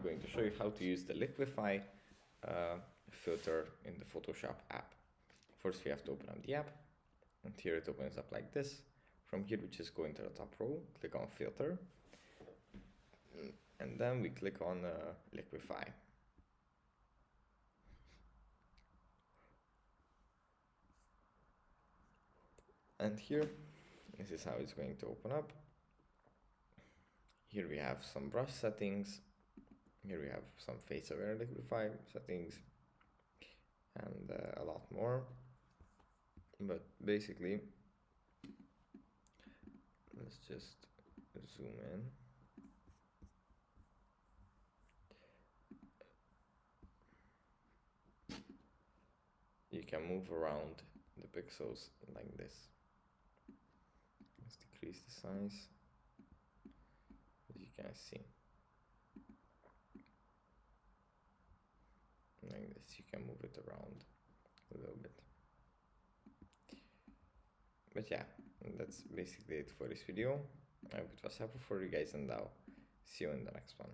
going to show you how to use the Liquify filter in the Photoshop app. First, we have to open up the app, and here it opens up like this. From here, we just go into the top row, click on Filter, and then we click on Liquify. And here, this is how it's going to open up. Here we have some brush settings. Here we have some face aware Liquify settings and a lot more. But basically, let's just zoom in. You can move around the pixels like this. Let's decrease the size, as you can see. Like this, you can move it around a little bit. But yeah, that's basically it for this video. I hope it was helpful for you guys, and I'll see you in the next one.